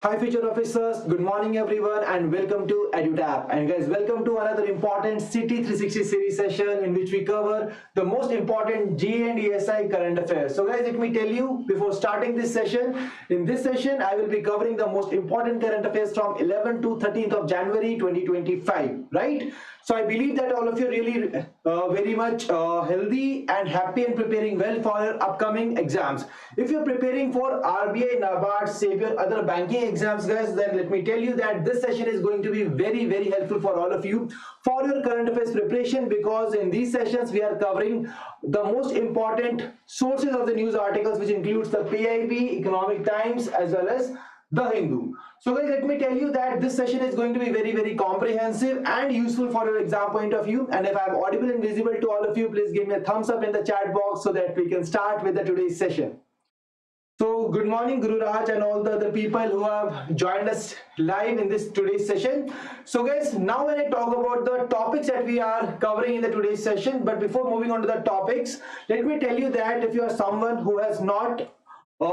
Hi future officers, good morning everyone and welcome to EduTap. And guys, welcome to another important City 360 series session in which we cover the most important G and ESI current affairs. So guys, let me tell you before starting this session, in this session I will be covering the most important current affairs from 11th to 13th of January 2025, right? So I believe that all of you are really very much healthy and happy and preparing well for your upcoming exams. If you're preparing for RBI, NABARD, SAVIOR, other banking exams, guys, then let me tell you that this session is going to be very helpful for all of you for your current affairs preparation, because in these sessions we are covering the most important sources of the news articles, which includes the PIB, Economic Times, as well as the Hindu. So guys, let me tell you that this session is going to be very comprehensive and useful for your exam point of view. And if I am audible and visible to all of you, please give me a thumbs up in the chat box so that we can start with the today's session. So good morning Guru Raj and all the other people who have joined us live in this today's session. So guys, now when I talk about the topics that we are covering in the today's session, but before moving on to the topics, let me tell you that if you are someone who has not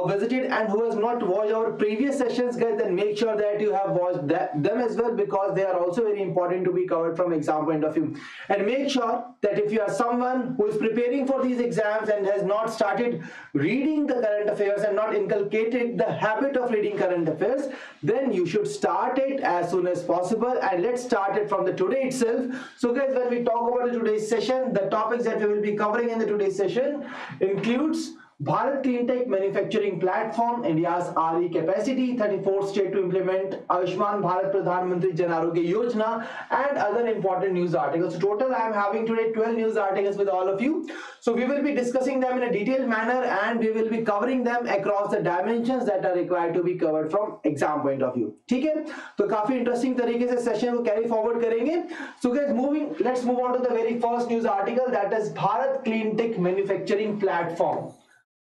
visited and who has not watched our previous sessions, guys, then make sure that you have watched them as well, because they are also very important to be covered from exam point of view. And make sure that if you are someone who is preparing for these exams and has not started reading the current affairs and not inculcated the habit of reading current affairs, then you should start it as soon as possible. And let's start it from the today itself. So guys, when we talk about the today's session, the topics that we will be covering in the today's session includes Bharat Cleantech Manufacturing Platform, India's RE capacity, 34th state to implement Ayushman Bharat Pradhan Mantri Jan Arogya Yojana, and other important news articles. So total I am having today 12 news articles with all of you. So we will be discussing them in a detailed manner and we will be covering them across the dimensions that are required to be covered from exam point of view. ठीक है, तो काफी interesting तरीके से session को carry forward करेंगे. So guys, let's move on to the very first news article, that is Bharat Cleantech Manufacturing Platform.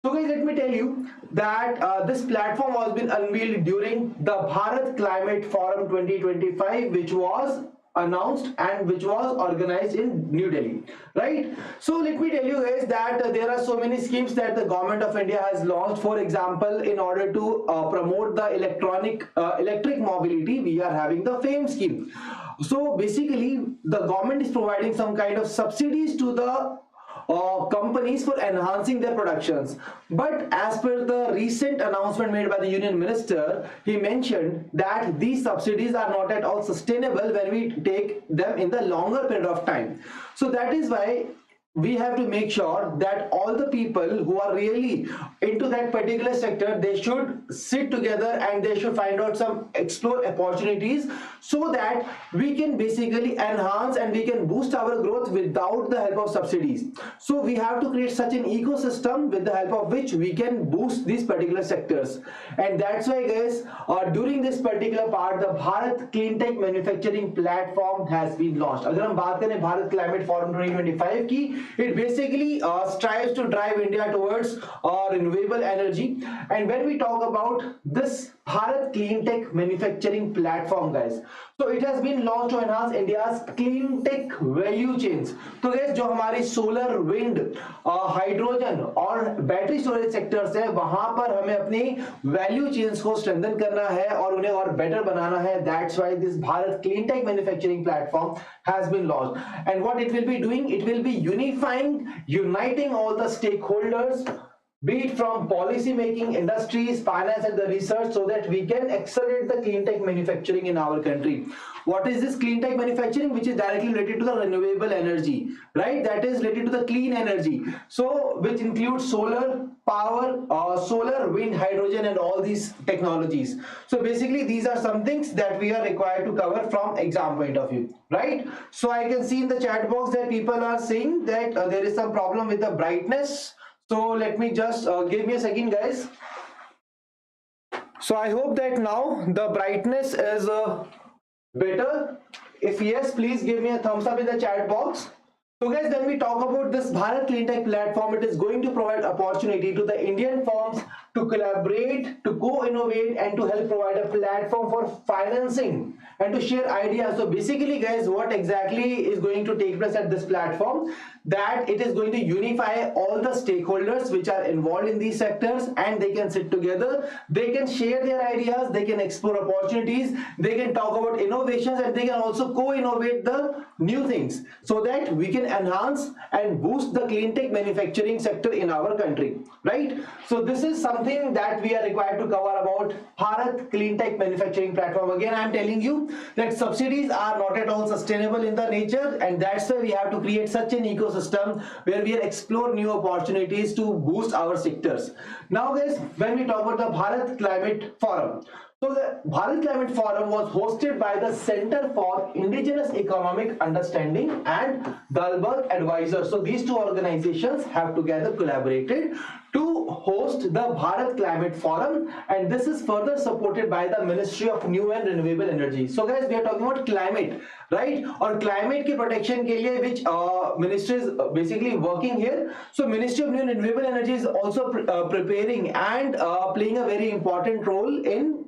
So guys, let me tell you that this platform was been unveiled during the Bharat Climate Forum 2025, which was announced and which was organized in New Delhi, right? So let me tell you guys that there are so many schemes that the government of India has launched. For example, in order to promote the electric mobility, we are having the FAME scheme. So basically, the government is providing some kind of subsidies to the companies for enhancing their productions. But as per the recent announcement made by the Union Minister, he mentioned that these subsidies are not at all sustainable when we take them in the longer period of time. So that is why we have to make sure that all the people who are really into that particular sector, they should sit together and they should find out some explore opportunities, so that we can basically enhance and we can boost our growth without the help of subsidies. So we have to create such an ecosystem with the help of which we can boost these particular sectors. And that's why guys, during this particular part, the Bharat Cleantech Manufacturing Platform has been launched. अगर हम बात करें Bharat climate forum 2025 की, it basically strives to drive India towards renewable energy. And when we talk about this Bharat Cleantech Manufacturing Platform, guys, so it has been launched to enhance India's clean tech value chains. तो guys, जो हमारी solar, wind, hydrogen और battery storage sectors है, वहां पर हमें अपनी value chains को स्ट्रेंथन करना है और उन्हें और बेटर बनाना है. That's why this Bharat Cleantech Manufacturing Platform has been launched. And what it will be doing, it will be uniting all the stakeholders, be it from policy making, industries, finance and the research, so that we can accelerate the clean tech manufacturing in our country. What is this clean tech manufacturing? Which is directly related to the renewable energy, right? That is related to the clean energy. So which includes solar power, solar, wind, hydrogen and all these technologies. So basically these are some things that we are required to cover from exam point of view, right? So I can see in the chat box that people are saying that there is some problem with the brightness. So let me just give me a second, guys. So I hope that now the brightness is better. If yes, please give me a thumbs up in the chat box. So guys, when we talk about this Bharat Cleantech platform, it is going to provide opportunity to the Indian firms to collaborate, to co-innovate, and to help provide a platform for financing and to share ideas. So basically guys, what exactly is going to take place at this platform, that it is going to unify all the stakeholders which are involved in these sectors, and they can sit together, they can share their ideas, they can explore opportunities, they can talk about innovations, and they can also co-innovate the new things so that we can enhance and boost the clean tech manufacturing sector in our country, right? So this is something that we are required to cover about Bharat Clean Tech Manufacturing Platform. Again, I am telling you that subsidies are not at all sustainable in the nature, and that's why we have to create such an ecosystem where we explore new opportunities to boost our sectors. Now guys, when we talk about the Bharat Climate Forum, so the Bharat Climate Forum was hosted by the Center for Indigenous Economic Understanding and Dalberg Advisors. So these two organizations have together collaborated to host the Bharat Climate Forum, and this is further supported by the Ministry of New and Renewable Energy. So guys, we are talking about climate, right? Or climate ke protection ke liye which ministry is basically working here. So Ministry of New and Renewable Energy is also preparing and playing a very important role in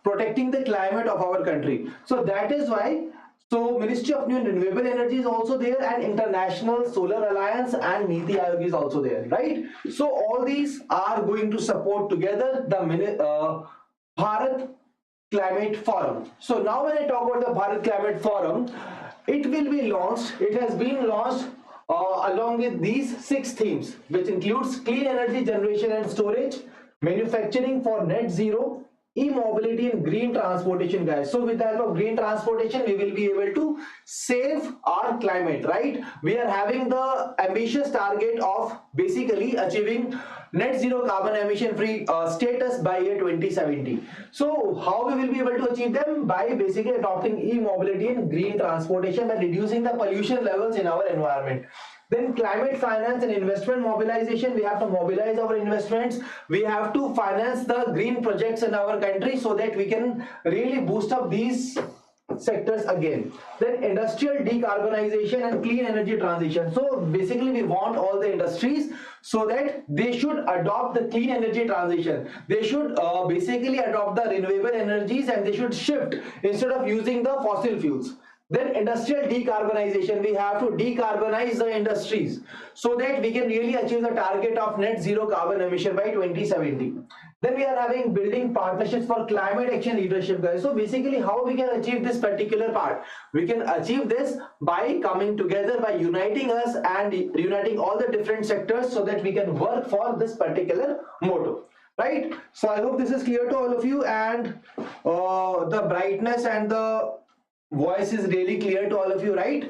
protecting the climate of our country. So that is why, so Ministry of New and Renewable Energy is also there, and International Solar Alliance and Niti Aayog is also there, right? So all these are going to support together the Bharat Climate Forum. So now when I talk about the Bharat Climate Forum, it will be launched, it has been launched along with these 6 themes, which includes clean energy generation and storage, manufacturing for net zero, e-mobility and green transportation, guys. So with the help of green transportation, we will be able to save our climate, right? We are having the ambitious target of basically achieving net zero carbon emission free status by year 2070. So how we will be able to achieve them? By basically adopting e-mobility and green transportation, by reducing the pollution levels in our environment. Then climate finance and investment mobilization, we have to mobilize our investments, we have to finance the green projects in our country so that we can really boost up these sectors again. Then industrial decarbonization and clean energy transition. So basically we want all the industries so that they should adopt the clean energy transition, they should basically adopt the renewable energies, and they should shift instead of using the fossil fuels. Then industrial decarbonization, we have to decarbonize the industries so that we can really achieve the target of net zero carbon emission by 2070. Then we are having building partnerships for climate action leadership, guys. So basically how we can achieve this particular part? We can achieve this by coming together, by uniting us and uniting all the different sectors so that we can work for this particular motto, right? So I hope this is clear to all of you, and the brightness and the voice is really clear to all of you, right?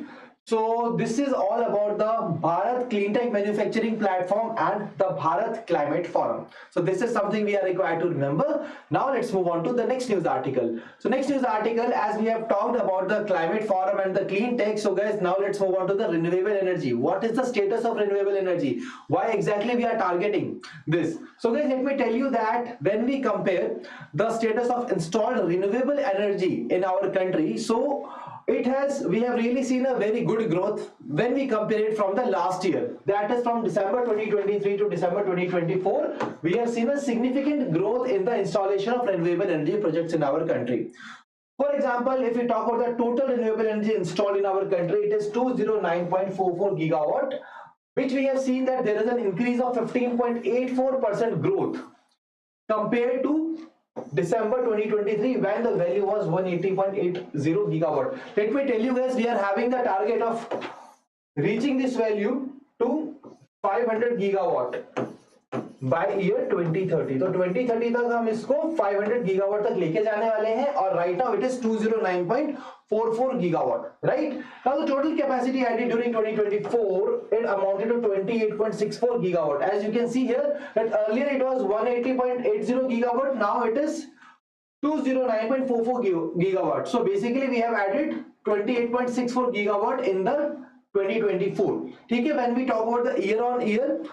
So this is all about the Bharat Clean Tech Manufacturing Platform and the Bharat Climate Forum. So this is something we are required to remember. Now let's move on to the next news article. So next news article, as we have talked about the Climate Forum and the Clean Tech, so guys, now let's move on to the renewable energy. What is the status of renewable energy? Why exactly we are targeting this? So guys, let me tell you that when we compare the status of installed renewable energy in our country, so we have really seen a very good growth when we compare it from the last year, that is from December 2023 to December 2024. We have seen a significant growth in the installation of renewable energy projects in our country. For example, if we talk about the total renewable energy installed in our country, it is 209.44 gigawatt, which we have seen that there is an increase of 15.84% growth compared to December 2023 when the value was 180.80 gigawatt. Let me tell you guys, we are having the target of reaching this value to 500 gigawatt by year 2030. तो 2030 तक हम इसको 500 gigawatt तक लेके जाने वाले हैं, और right now it is 209.44 gigawatt, right? Now the total capacity added during 2024, it amounted to 28.64 gigawatt. As you can see here, that earlier it was 180.80 gigawatt, now it is 209.44 gigawatt. So basically we have added 28.64 gigawatt in the 2024. ठीक है, when we talk about the year on year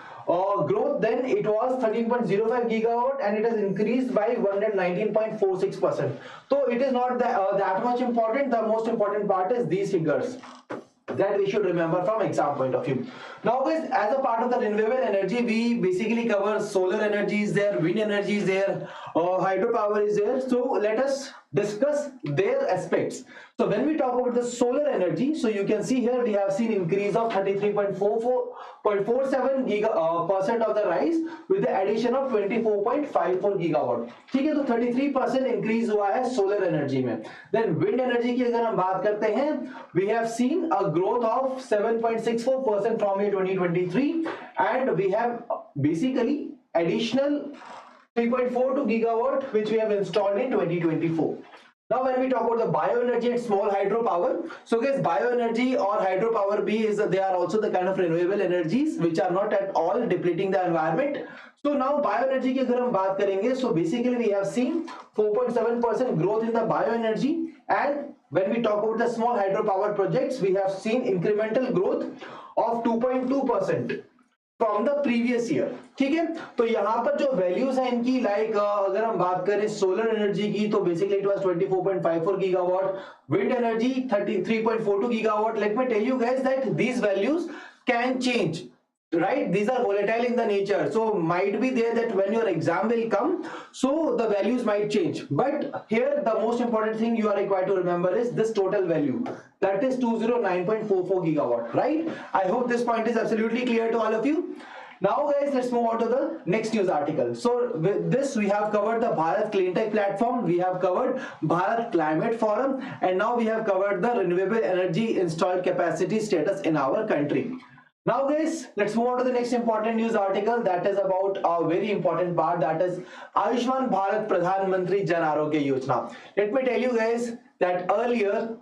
growth, then it was 13.05 gigawatt and it has increased by 119.46%. So it is not that much important. The most important part is these figures. that we should remember from exam point of view. Now guys, as a part of the renewable energy, we basically cover solar energy is there, wind energy is there, hydropower is there. So let us discuss their aspects. So when we talk about the solar energy, so you can see here we have seen increase of 33.47% of the rise with the addition of 24.54 gigawatt. ठीक है, तो 33% increase हुआ है solar energy में. Then wind energy की अगर हम बात करते हैं, we have seen a growth of 7.64% from year 2023, and we have basically additional 3.42 gigawatt which we have installed in 2024. Now when we talk about the bioenergy and small hydropower, so guys, bioenergy or hydropower B is they are also the kind of renewable energies which are not at all depleting the environment. So now bioenergy की अगर हम बात करेंगे, so basically we have seen 4.7% growth in the bioenergy, and when we talk about the small hydropower projects, we have seen incremental growth of 2.2% from the previous year. ठीक है, तो यहाँ पर जो वैल्यूज है इनकी, लाइक अगर हम बात करें सोलर एनर्जी की, तो basically it was 24.54 gigawatt, wind energy 33.42 gigawatt. Let me tell you guys that these values can change, right? These are volatile in the nature, so might be there that when your exam will come, so the values might change. But here the most important thing you are required to remember is this total value, that is 209.44 gigawatt, right? I hope this point is absolutely clear to all of you. Now guys, let's move on to the next news article. So with this we have covered the Bharat Cleantech Platform, we have covered Bharat Climate Forum, and now we have covered the renewable energy installed capacity status in our country. Now guys, let's move on to the next important news article, that is about a very important part, that is Ayushman Bharat Pradhan Mantri Jan Arogya Yojana. Let me tell you guys that earlier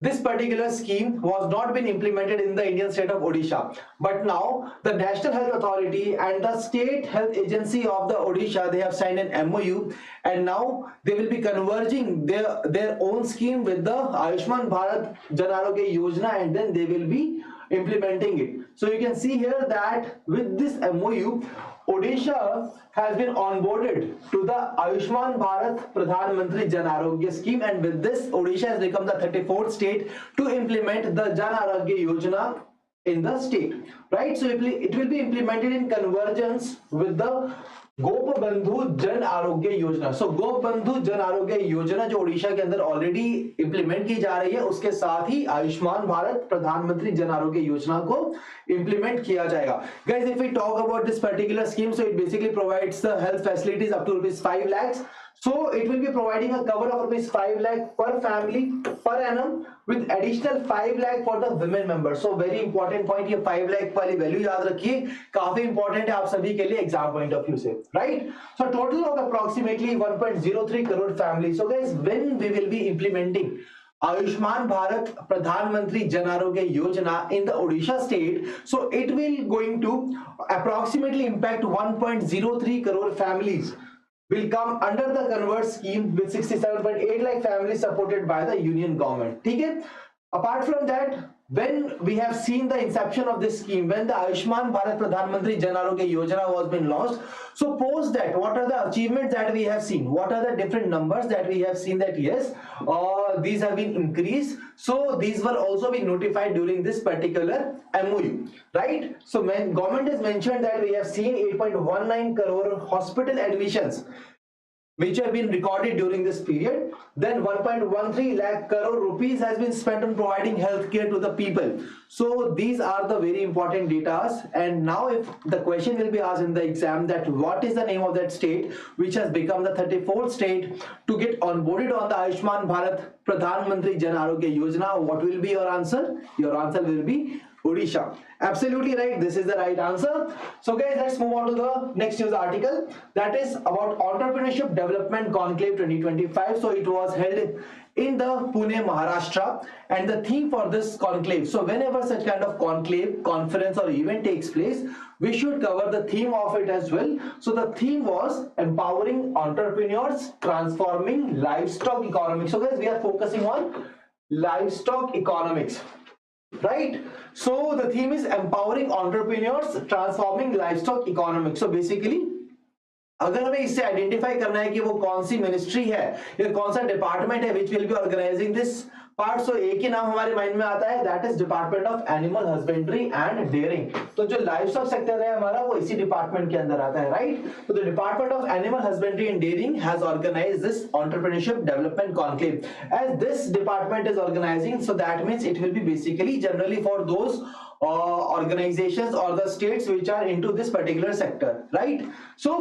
this particular scheme was not been implemented in the Indian state of Odisha, but now the National Health Authority and the State Health Agency of the Odisha, they have signed an MOU, and now they will be converging their own scheme with the Ayushman Bharat Jan Arogya Yojana, and then they will be implementing it. So you can see here that with this MOU, Odisha has been onboarded to the Ayushman Bharat Pradhan Mantri Jan Arogya scheme, and with this Odisha has become the 34th state to implement the Jan Arogya Yojana in the state, right? So it will be implemented in convergence with the गोप बंधु जन आरोग्य योजना. सो गोप बंधु जन आरोग्य योजना जो ओडिशा के अंदर already implement की जा रही है, उसके साथ ही आयुष्मान भारत प्रधानमंत्री जन आरोग्य योजना को इंप्लीमेंट किया जाएगा. Guys, if we talk about this particular scheme, so it basically provides the health facilities up to ₹5 lakhs. So it will be providing a cover of ₹5 lakh per family per annum with additional 5 lakh for the women members. So very important point, ये 5 lakh वाली value याद रखिए, काफी important है आप सभी के लिए एग्जाम पॉइंट ऑफ व्यू से, right? So total of approximately 1.03 crore families. So guys, when we will be implementing Ayushman Bharat Pradhan Mantri Jan Arogya Yojana in the Odisha state, so it will going to approximately impact 1.03 crore families will come under the convert scheme with 67.8 lakh families supported by the union government. ठीक है? Apart from that, when we have seen the inception of this scheme, when the Ayushman Bharat Pradhan Mantri Jan Arogya Yojana was been launched, so post that, what are the achievements that we have seen? What are the different numbers that we have seen that yes, these have been increased. So these were also being notified during this particular MOU, right? So when government has mentioned that we have seen 8.19 crore hospital admissions which have been recorded during this period, then 1.13 lakh crore rupees has been spent on providing healthcare to the people. So these are the very important data. And now if the question will be asked in the exam that what is the name of that state which has become the 34th state to get onboarded on the Ayushman Bharat Pradhan Mantri Jan Arogya Yojana, what will be your answer? Your answer will be Odisha. Absolutely right. This is the right answer. So guys, let's move on to the next news article, that is about Entrepreneurship Development Conclave 2025. So it was held in the Pune, Maharashtra, and the theme for this conclave, so whenever such kind of conclave, conference or event takes place, we should cover the theme of it as well. So the theme was empowering entrepreneurs, transforming livestock economics. So guys, we are focusing on livestock economics, right? So the theme is empowering entrepreneurs, transforming livestock economics. So basically अगर हमें इससे identify करना है कि वो कौन सी ministry है या कौन सा डिपार्टमेंट है which will be organising this part, so एक ही नाम हमारे माइंड में आता है, that is department of animal husbandry and dairying. तो जो लाइवस्टॉक सेक्टर है हमारा वो इसी डिपार्टमेंट के अंदर आता है, राइट। तो the department of animal husbandry and dairying has organised this entrepreneurship development conclave. As this department is organising, so that means it will be basically generally for those organizations or the states which are into this particular sector, right? So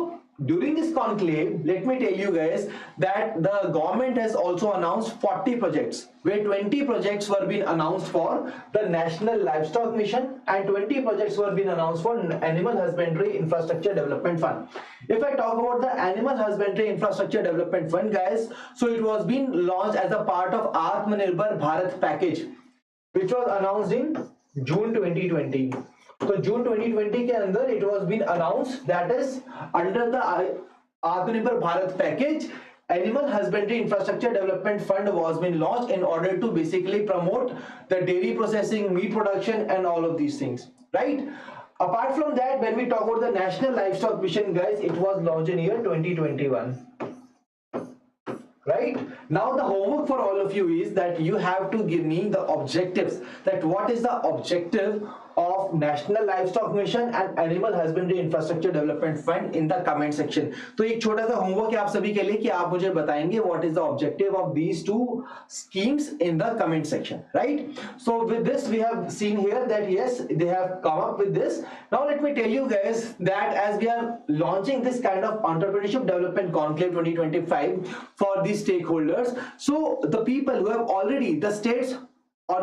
during this conclave, let me tell you guys that the government has also announced 40 projects, where 20 projects were being announced for the National Livestock Mission and 20 projects were being announced for Animal Husbandry Infrastructure Development Fund. If I talk about the Animal Husbandry Infrastructure Development Fund, guys, so it was being launched as a part of Atmanirbhar Bharat package, which was announced in June 2020. So June 2020 के अंदर it was been announced that is under the Atmanirbhar Bharat package, Animal Husbandry Infrastructure Development Fund was been launched in order to basically promote the dairy processing, meat production and all of these things, right? Apart from that, when we talk about the National Livestock Mission, guys, it was launched in year 2021. Right now the homework for all of you is that you have to give me the objectives, that what is the objective of National Livestock Mission and Animal Husbandry Infrastructure Development Fund in the comment section. तो एक छोटा सा homework है आप सभी के लिए कि आप मुझे बताएंगे what is the objective of these two schemes in the comment section, right? So with this we have seen here that yes, they have come up with this. Now let me tell you guys that as we are launching this kind of entrepreneurship development conclave 2025 for the stakeholders, so the people who have already, the states or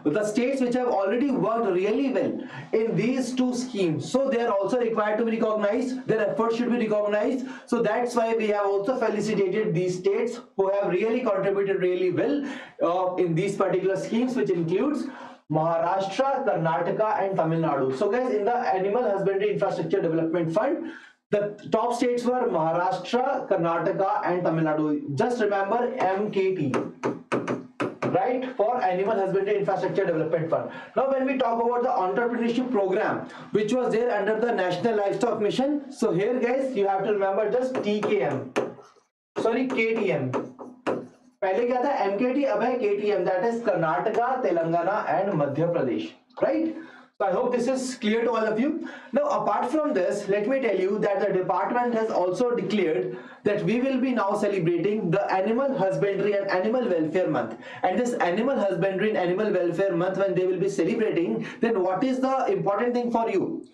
the states which have already worked really well in these two schemes, so they are also required to be recognized, their efforts should be recognized. So that's why we have also felicitated these states who have really contributed really well in these particular schemes, which includes Maharashtra, Karnataka and Tamil Nadu. So guys, in the Animal Husbandry Infrastructure Development Fund, the top states were Maharashtra, Karnataka and Tamil Nadu. Just remember MKT, right, for Animal Husbandry Infrastructure Development Fund. Now when we talk about the entrepreneurship program which was there under the National Livestock Mission, so here guys you have to remember just KTM, पहले क्या था MKT, अब है KTM, that is Karnataka, Telangana and Madhya Pradesh, right? So I hope this is clear to all of you. Now apart from this, let me tell you that the department has also declared that we will be now celebrating the Animal Husbandry and Animal Welfare Month. And this Animal Husbandry and Animal Welfare Month, when they will be celebrating, then what is the important thing for you?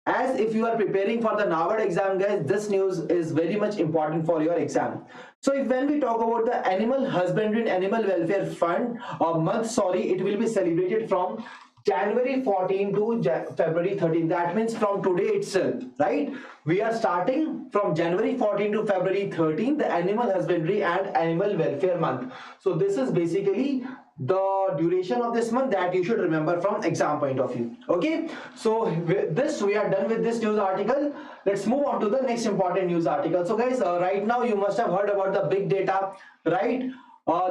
As if you are preparing for the NABARD exam, guys, this news is very much important for your exam. So if when we talk about the Animal Husbandry and Animal Welfare Fund or month, sorry, it will be celebrated from January 14 to February 13. That means from today itself, right? We are starting from January 14 to February 13, the Animal Husbandry and Animal Welfare Month. So this is basically the duration of this month that you should remember from exam point of view. Okay, so with this we are done with this news article. Let's move on to the next important news article. So guys, right now you must have heard about the big data, right?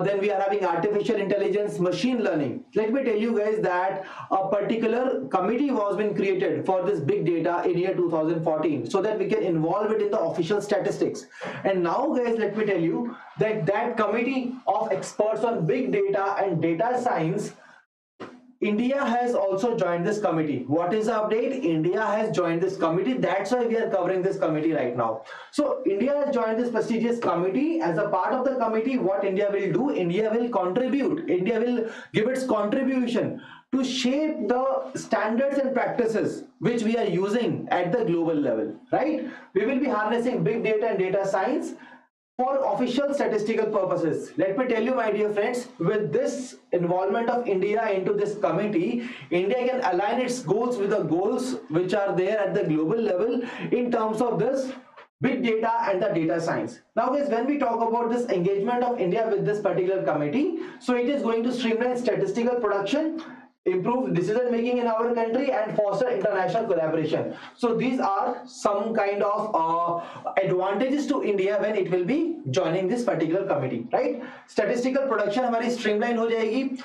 Then we are having artificial intelligence, machine learning. Let me tell you guys that a particular committee was been created for this big data in year 2014 so that we can involve it in the official statistics. And now guys, let me tell you that that committee of experts on big data and data science, India has also joined this committee. What is the update? India has joined this committee. That's why we are covering this committee right now. So India has joined this prestigious committee. As a part of the committee, what India will do? India will contribute. India will give its contribution to shape the standards and practices which we are using at the global level, right? We will be harnessing big data and data science for official statistical purposes. Let me tell you, my dear friends, with this involvement of India into this committee, India can align its goals with the goals which are there at the global level in terms of this big data and the data science. Now guys, when we talk about this engagement of India with this particular committee, so it is going to streamline statistical production, improve decision making in our country, and foster international collaboration. So these are some kind of advantages to India when it will be joining this particular committee, right? Statistical production हमारी streamline हो जाएगी,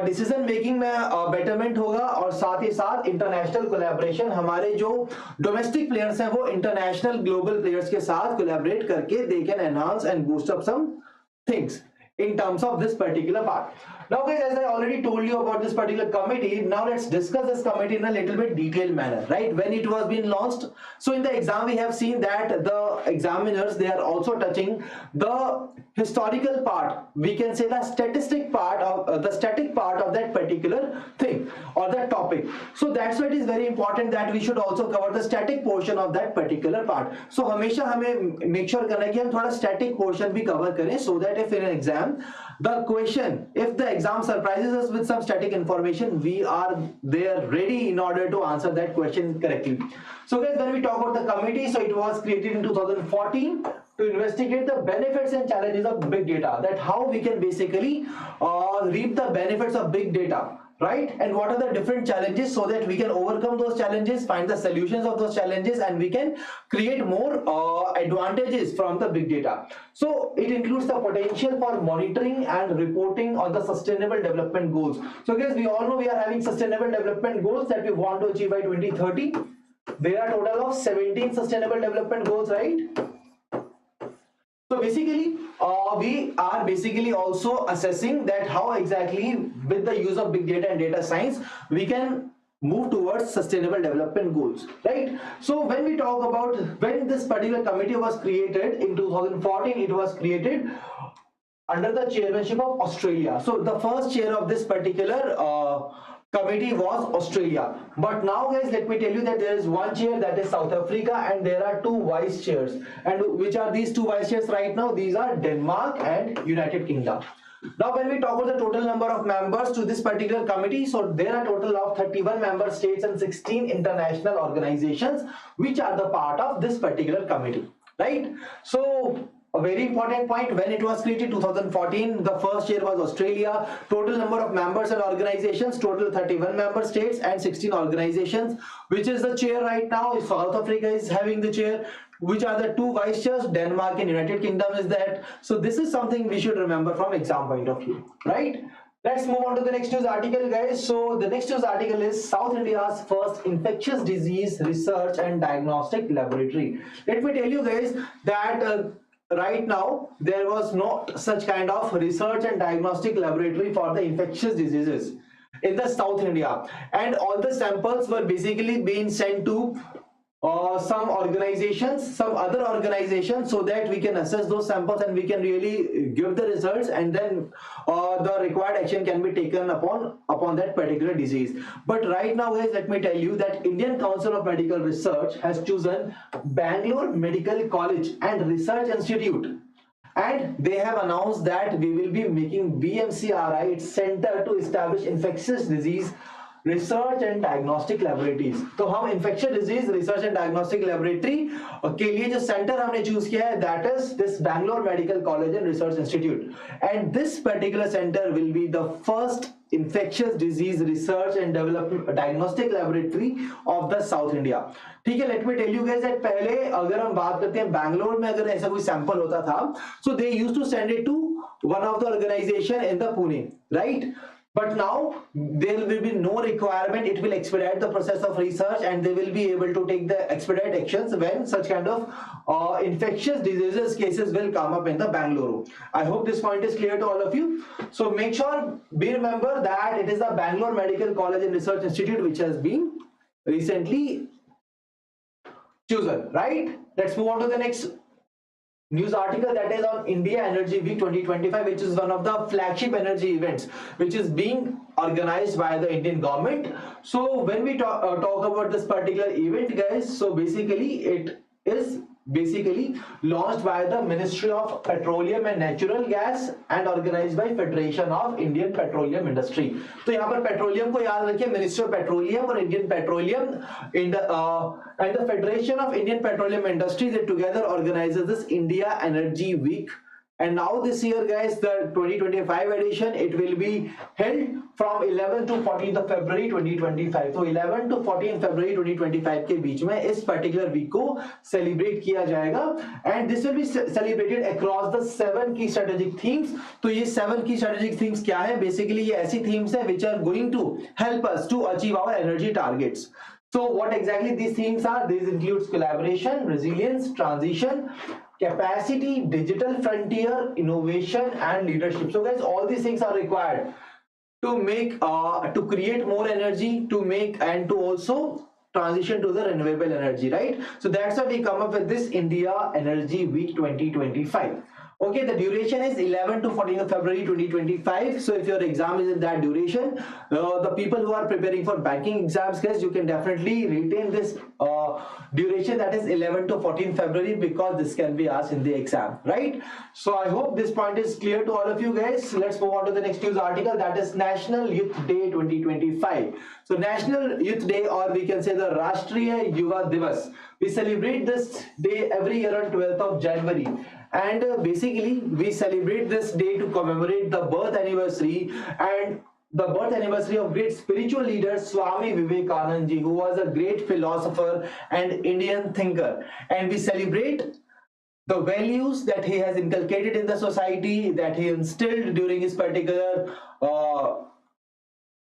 decision making में betterment होगा, और साथ ही साथ international collaboration, हमारे जो domestic players हैं वो international global players के साथ collaborate करके they can enhance and boost up some things in terms of this particular part. Now guys, as I already told you about this particular committee, now let's discuss this committee in a little bit detailed manner, right? When it was being launched, so in the exam we have seen that the examiners, they are also touching the historical part, we can say the statistic part of the static part of that particular thing or that topic. So that's why it is very important that we should also cover the static portion of that particular part. So हमेशा हमें make sure करना है कि हम थोड़ा static portion भी cover करें, so that if in an exam the question, if the exam surprises us with some static information, we are there ready in order to answer that question correctly. So guys, when we talk about the committee, so it was created in 2014 to investigate the benefits and challenges of big data, that how we can basically reap the benefits of big data, right? And what are the different challenges, so that we can overcome those challenges, find the solutions of those challenges, and we can create more advantages from the big data. So it includes the potential for monitoring and reporting on the sustainable development goals. So guys, we all know we are having sustainable development goals that we want to achieve by 2030. There are a total of 17 sustainable development goals, right? So basically, we are basically also assessing that how exactly with the use of big data and data science we can move towards sustainable development goals, right? So when we talk about when this particular committee was created in 2014, it was created under the chairmanship of Australia. So the first chair of this particular committee was Australia. But now guys, let me tell you that there is one chair, that is South Africa, and there are two vice chairs. And which are these two vice chairs right now? These are Denmark and United Kingdom. Now when we talk about the total number of members to this particular committee, so there are a total of 31 member states and 16 international organizations which are the part of this particular committee, right? So a very important point, when it was created 2014, the first chair was Australia. Total number of members and organizations, total 31 member states and 16 organizations. Which is the chair right now? South Africa is having the chair. Which are the two vice chairs? Denmark and United Kingdom is that. So this is something we should remember from exam point of view, right? Let's move on to the next news article, guys. So the next news article is South India's first infectious disease research and diagnostic laboratory. Let me tell you guys that right now there was not such kind of research and diagnostic laboratory for the infectious diseases in the South India, and all the samples were basically being sent to some organizations, some other organizations, so that we can assess those samples and we can really give the results, and then the required action can be taken upon that particular disease. But right now guys, let me tell you that Indian Council of Medical Research has chosen Bangalore Medical College and Research Institute, and they have announced that we will be making BMCRI its center to establish infectious disease research and diagnostic laboratories. तो हम infection disease research and diagnostic laboratory के लिए जो centre हमने choose किया है, that is this Bangalore medical college and research institute, and this particular centre will be the first infectious disease research and development diagnostic laboratory of the South India. ठीक है, let me tell you guys that पहले अगर हम बात करते हैं बैंगलोर में अगर ऐसा कोई सैंपल होता था, so they used to send it to one of the organization in the Pune, right? But now there will be no requirement. It will expedite the process of research, and they will be able to take the expedite actions when such kind of infectious diseases cases will come up in the Bangalore. I hope this point is clear to all of you. So make sure, be remember that it is the Bangalore Medical College and Research Institute which has been recently chosen, right? Let's move on to the next news article, that is on India Energy Week 2025, which is one of the flagship energy events which is being organized by the Indian government. So when we talk about this particular event, guys, so basically it is basically launched by the Ministry of Petroleum and Natural Gas and organized by Federation of Indian Petroleum Industry. तो यहाँ पर petroleum को याद रखिए, ministry of petroleum और Indian petroleum and the Federation of Indian Petroleum Industry, that together organizes this India Energy Week And now this year guys, the 2025 edition, it will be held from 11 to 14th of February 2025. तो 11 to 14 February 2025 के बीच में इस particular week को celebrate किया जाएगा, and this will be celebrated across the 7 key strategic themes. तो ये 7 key strategic themes क्या है? Basically ये ऐसी themes है which are going to help us to achieve our energy targets. So what exactly these themes are? These includes collaboration, resilience, transition, capacity, digital frontier, innovation, and leadership. So guys, all these things are required to make to create more energy, to make and to also transition to the renewable energy, right? So that's why we come up with this India Energy Week 2025. Okay, the duration is 11 to 14 of February 2025. So if your exam is in that duration, the people who are preparing for banking exams, guys, you can definitely retain this duration, that is 11 to 14 February, because this can be asked in the exam, right? So I hope this point is clear to all of you guys. Let's move on to the next news article, that is National Youth Day 2025. So National Youth Day, or we can say the Rashtriya Yuva Divas, we celebrate this day every year on 12th of January. And basically we celebrate this day to commemorate the birth anniversary and the birth anniversary of great spiritual leader Swami Vivekananda ji, who was a great philosopher and Indian thinker. And we celebrate the values that he has inculcated in the society, that he instilled during his particular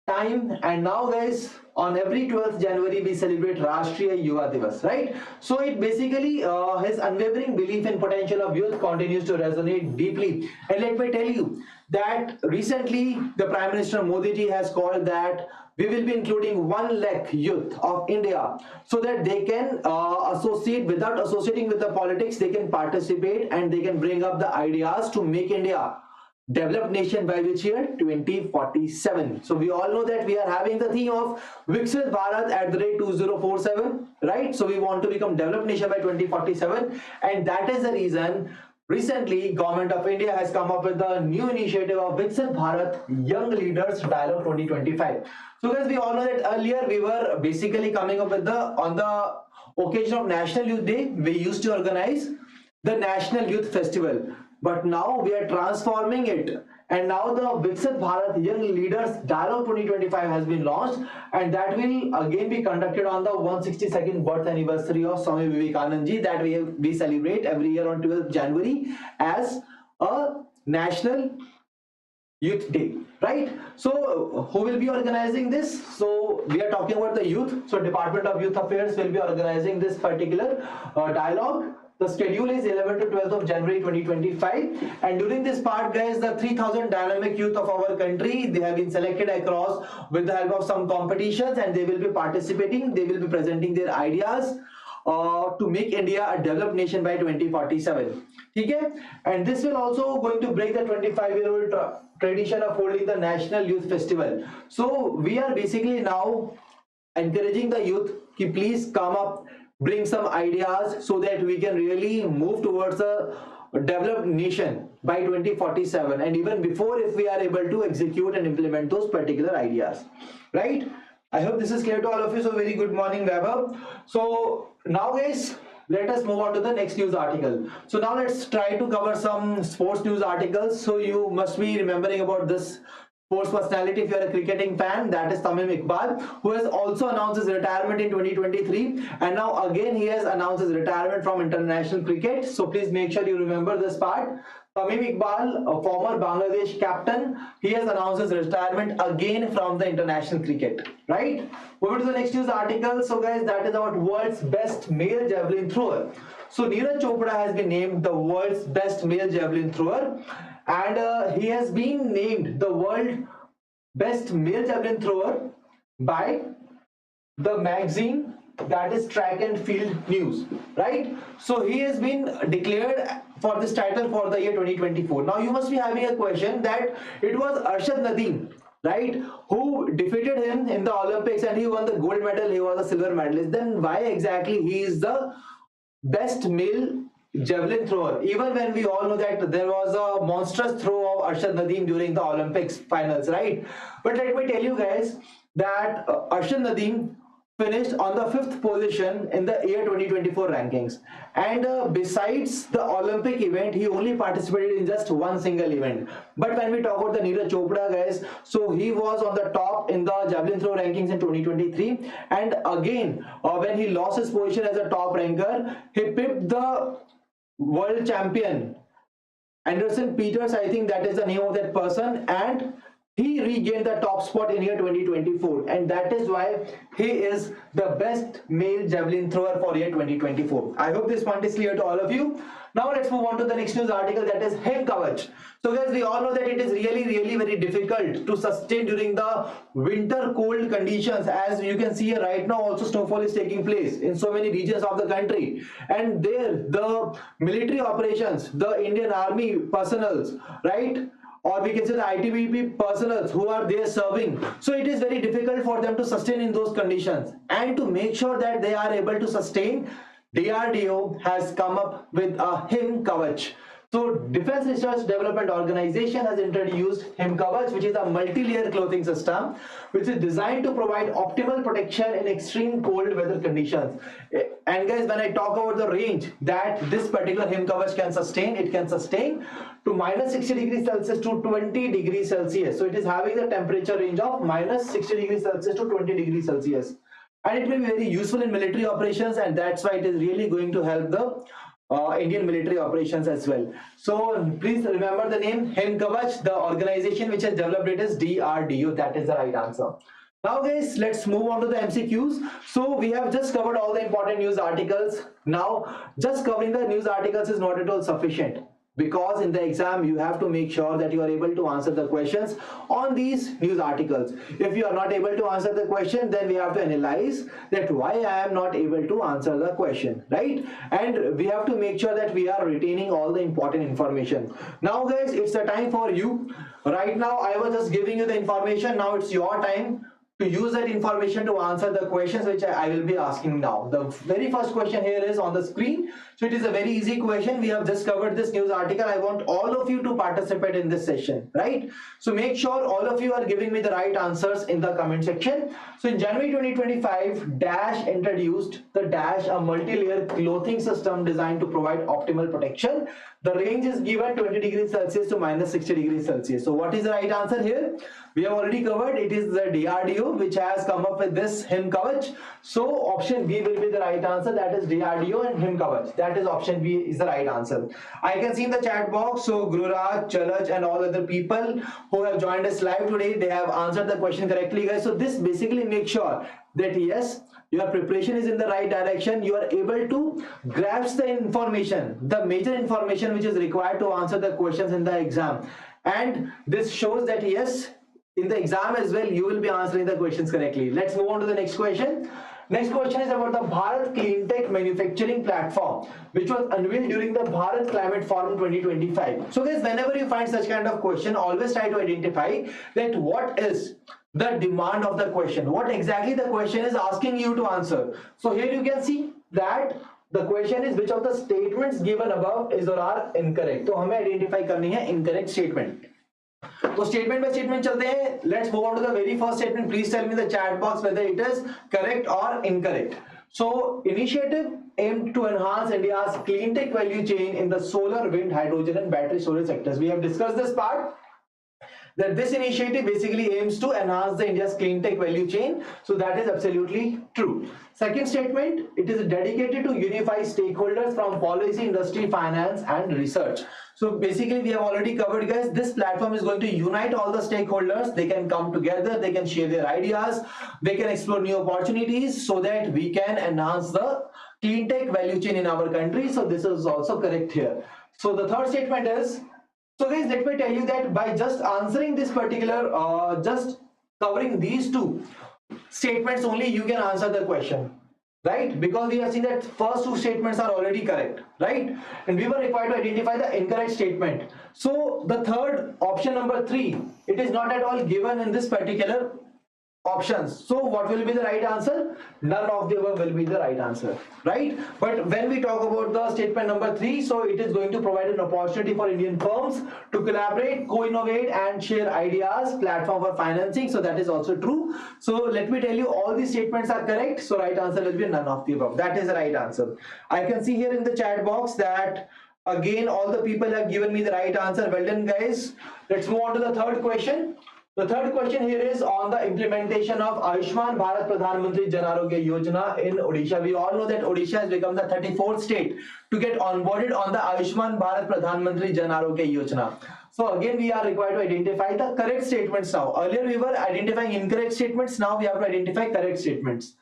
time. And now guys, on every 12th January we celebrate Rashtriya Yuva Divas, right? So it basically his unwavering belief in potential of youth continues to resonate deeply. And let me tell you that recently the Prime Minister Modi ji has called that we will be including 1 lakh youth of India, so that they can associate, without associating with the politics, they can participate and they can bring up the ideas to make India developed nation by which year? 2047. So we all know that we are having the theme of Viksit Bharat at the rate 2047, right? So we want to become developed nation by 2047, and that is the reason recently Government of India has come up with the new initiative of Viksit Bharat Young Leaders Dialogue 2025. So guys, we all know that earlier we were basically coming up with the, on the occasion of National Youth Day, we used to organize the National Youth Festival. But now we are transforming it, and now the Viksit Bharat Young Leaders Dialogue 2025 has been launched, and that will again be conducted on the 162nd birth anniversary of Swami Vivekananda ji, that we celebrate every year on 12th January as a National Youth Day, right? So who will be organizing this? So we are talking about the youth. So Department of Youth Affairs will be organizing this particular dialogue. The schedule is 11 to 12th of January 2025, and during this part guys, the 3000 dynamic youth of our country, they have been selected across with the help of some competitions, and they will be participating, they will be presenting their ideas to make India a developed nation by 2047. Okay? And this will also going to break the 25-year-old tradition of holding the National Youth Festival. So we are basically now encouraging the youth to please come up, bring some ideas, so that we can really move towards a developed nation by 2047, and even before, if we are able to execute and implement those particular ideas, right? I hope this is clear to all of you. So very good morning, Vaibhav. So now guys, let us move on to the next news article. So now let's try to cover some sports news articles. So you must be remembering about this sports personality if you are a cricketing fan, that is Tamim Iqbal, who has also announced his retirement in 2023, and now again he has announced his retirement from international cricket. So please make sure you remember this part. Tamim Iqbal, a former Bangladesh captain, he has announced his retirement again from the international cricket, right? Moving to the next news article. So guys, that is about world's best male javelin thrower. So Neeraj Chopra has been named the world's best male javelin thrower, and he has been named the world best male javelin thrower by the magazine, that is Track and Field News, right? So he has been declared for this title for the year 2024. Now you must be having a question that it was Arshad Nadeem, right, who defeated him in the Olympics and he won the gold medal, he was a silver medalist. Then why exactly he is the best male javelin thrower, even when we all know that there was a monstrous throw of Arshad Nadeem during the Olympics finals, right? But let me tell you guys that Arshad Nadeem finished on the 5th position in the year 2024 rankings. And besides the Olympic event, he only participated in just one single event. But when we talk about the Neeraj Chopra, guys, so he was on the top in the javelin throw rankings in 2023. And again, when he lost his position as a top ranker, he pipped the world champion Anderson Peters, I think that is the name of that person, and he regained the top spot in year 2024, and that is why he is the best male javelin thrower for year 2024. I hope this point is clear to all of you. Now let's move on to the next news article, that is Hem Kavach. So guys, we all know that it is really very difficult to sustain during the winter cold conditions. As you can see here right now, also snowfall is taking place in so many regions of the country, and there the military operations, the Indian Army personnel, right, or we can say the ITBP personnel who are there serving, so it is very difficult for them to sustain in those conditions. And to make sure that they are able to sustain, DRDO has come up with a Hem Kavach. So Defense Research Development Organization has introduced Hem Kavach, which is a multi-layer clothing system which is designed to provide optimal protection in extreme cold weather conditions. And guys, when I talk about the range that this particular Hem Kavach can sustain, it can sustain to minus 60 degrees Celsius to 20 degrees Celsius. So it is having the temperature range of minus 60 degrees Celsius to 20 degrees Celsius. And it will be very useful in military operations, and that's why it is really going to help the Indian military operations as well. So please remember the name Hem Kavach. The organization which has developed it is DRDO. That is the right answer. Now guys, let's move on to the MCQs. So we have just covered all the important news articles. Now just covering the news articles is not at all sufficient, because in the exam you have to make sure that you are able to answer the questions on these news articles. If you are not able to answer the question, then we have to analyze that why I am not able to answer the question, right? And we have to make sure that we are retaining all the important information. Now guys, it's the time for you. Right now I was just giving you the information. Now it's your time to use that information to answer the questions which I will be asking now. The very first question here is on the screen. So it is a very easy question. We have just covered this news article. I want all of you to participate in this session, right? So make sure all of you are giving me the right answers in the comment section. So in January 2025, Dash introduced the Dash, a multi-layer clothing system designed to provide optimal protection. The range is given 20 degrees Celsius to minus 60 degrees Celsius. So what is the right answer here? We have already covered. It is the DRDO which has come up with this Hem Kavach. So option B will be the right answer. That is DRDO and Hem Kavach. That is option B is the right answer. I can see in the chat box. So Gururaj, Chalaj and all other people who have joined us live today, they have answered the question correctly, guys. So this basically makes sure that yes, your preparation is in the right direction. You are able to grasp the information, the major information which is required to answer the questions in the exam. And this shows that yes, in the exam as well, you will be answering the questions correctly. Let's move on to the next question. Next question is about the Bharat Cleantech Manufacturing Platform, which was unveiled during the Bharat Climate Forum 2025. So guys, whenever you find such kind of question, always try to identify that what is the demand of the question, what exactly the question is asking you to answer. So here you can see that the question is which of the statements given above is or are incorrect. तो हमें identify करनी है incorrect statement. तो statement by statement चलते हैं. Let's move on to the very first statement. Please tell me in the chat box whether it is correct or incorrect. So initiative aimed to enhance India's clean tech value chain in the solar, wind, hydrogen and battery storage sectors. We have discussed this part, that this initiative basically aims to enhance the India's clean tech value chain. So that is absolutely true. Second statement, it is dedicated to unify stakeholders from policy, industry, finance and research. So basically we have already covered, guys, this platform is going to unite all the stakeholders. They can come together, they can share their ideas, they can explore new opportunities so that we can enhance the clean tech value chain in our country. So this is also correct here. So the third statement is, so guys, let me tell you that by just answering this particular, just covering these two statements only, you can answer the question, right? Because we have seen that first two statements are already correct, right? And we were required to identify the incorrect statement. So the third option number 3, it is not at all given in this particular options. So what will be the right answer? None of the above will be the right answer, right? But when we talk about the statement number 3, so it is going to provide an opportunity for Indian firms to collaborate, co-innovate and share ideas, platform for financing. So that is also true. So let me tell you, all these statements are correct. So right answer will be none of the above. That is the right answer. I can see here in the chat box that again all the people have given me the right answer. Well done, guys. Let's move on to the third question. The third question here is on the implementation of Ayushman Bharat Pradhan Mantri Jan Arogya Yojana in Odisha. We all know that Odisha has become the 34th state to get onboarded on the Ayushman Bharat Pradhan Mantri Jan Arogya Yojana. So again, we are required to identify the correct statements now. Earlier we were identifying incorrect statements. Now we have to identify correct statements.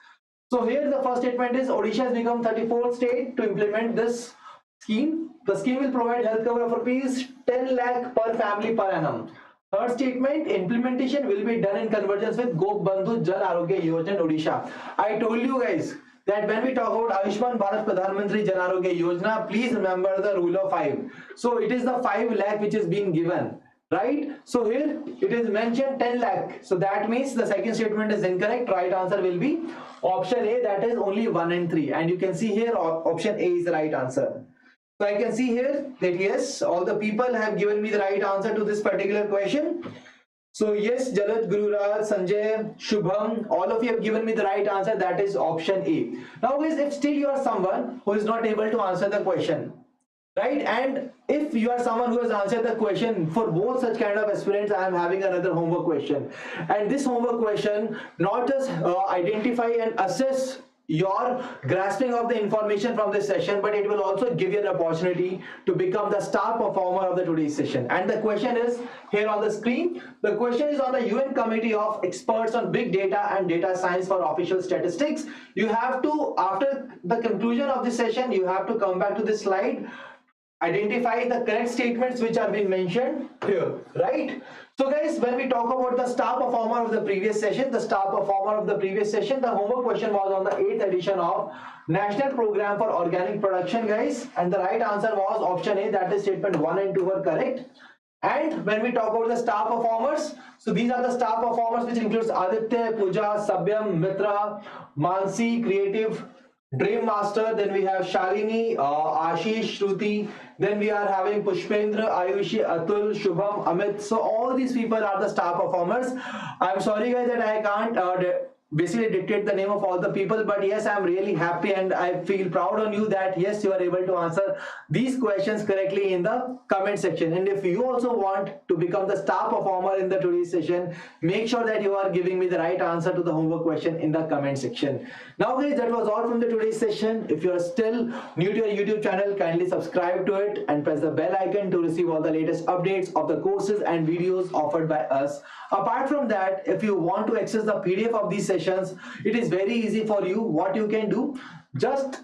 So here the first statement is Odisha has become 34th state to implement this scheme. The scheme will provide health cover of rupees 10 lakh per family per annum. Third statement, implementation will be done in convergence with Gop Bandhu Jan Arogya Yojana Odisha. I told you guys that when we talk about Ayushman Bharat Pradhan Mantri Jan Arogya Yojana, please remember the rule of 5. So it is the 5 lakh which is being given, right? So here it is mentioned 10 lakh. So that means the second statement is incorrect. Right answer will be option A, that is only 1 and 3. And you can see here option A is the right answer. So I can see here that yes, all the people have given me the right answer to this particular question. So yes, Jalaj, Gururaj, Sanjay, Shubham, all of you have given me the right answer. That is option A. Now guys, if still you are someone who is not able to answer the question, right? And if you are someone who has answered the question, for both such kind of aspirants, I am having another homework question. And this homework question not just identify and assess your grasping of the information from this session, but it will also give you an opportunity to become the star performer of the today's session. And the question is here on the screen. The question is on the UN Committee of Experts on Big Data and Data Science for Official Statistics. You have to, after the conclusion of this session, you have to come back to this slide, identify the correct statements which are being mentioned here, right? So guys, when we talk about the star performer of the previous session, the homework question was on the 8th edition of National Program for Organic Production, guys, and the right answer was option A, that is statement 1 and 2 were correct. And when we talk about the star performers, so these are the star performers which includes Aditya, Pooja, Sabhyam, Mitra, Mansi, Creative, Dream Master, then we have Shalini, Ashish, Shruti, then we are having Pushpendra, Ayushi, Atul, Shubham, Amit. So all these people are the star performers. I'm sorry guys that I can't basically dictate the name of all the people, but yes, I'm really happy and I feel proud on you that yes, you are able to answer these questions correctly in the comment section. And if you also want to become the star performer in the today's session, make sure that you are giving me the right answer to the homework question in the comment section. Now guys, that was all from the today's session. If you are still new to your YouTube channel, kindly subscribe to it and press the bell icon to receive all the latest updates of the courses and videos offered by us. Apart from that, if you want to access the PDF of these sessions, it is very easy for you. What you can do, just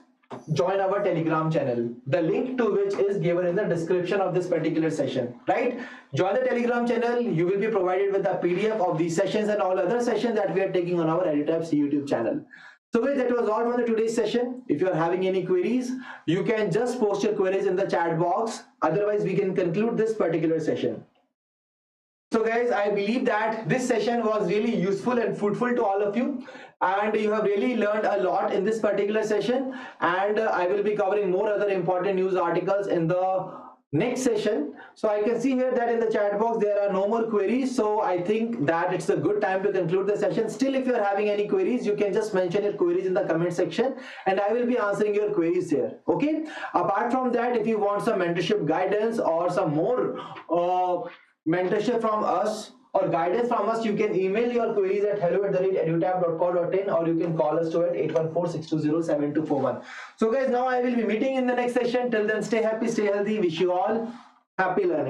join our Telegram channel, the link to which is given in the description of this particular session, right? Join the Telegram channel, you will be provided with the PDF of these sessions and all other sessions that we are taking on our EduTap's YouTube channel. So guys, that was all from the today's session. If you are having any queries, you can just post your queries in the chat box. Otherwise, we can conclude this particular session. So guys, I believe that this session was really useful and fruitful to all of you, and you have really learned a lot in this particular session, and I will be covering more other important news articles in the next session. So I can see here that in the chat box there are no more queries, so I think that it's a good time to conclude the session. Still, if you are having any queries, you can just mention your queries in the comment section and I will be answering your queries here, okay? Apart from that, if you want some mentorship guidance or some more mentorship from us or guidance from us, you can email your queries at hello@edutap.co.in or you can call us to at 814-620-7241. So guys, now I will be meeting in the next session. Till then, stay happy, stay healthy. Wish you all happy learning.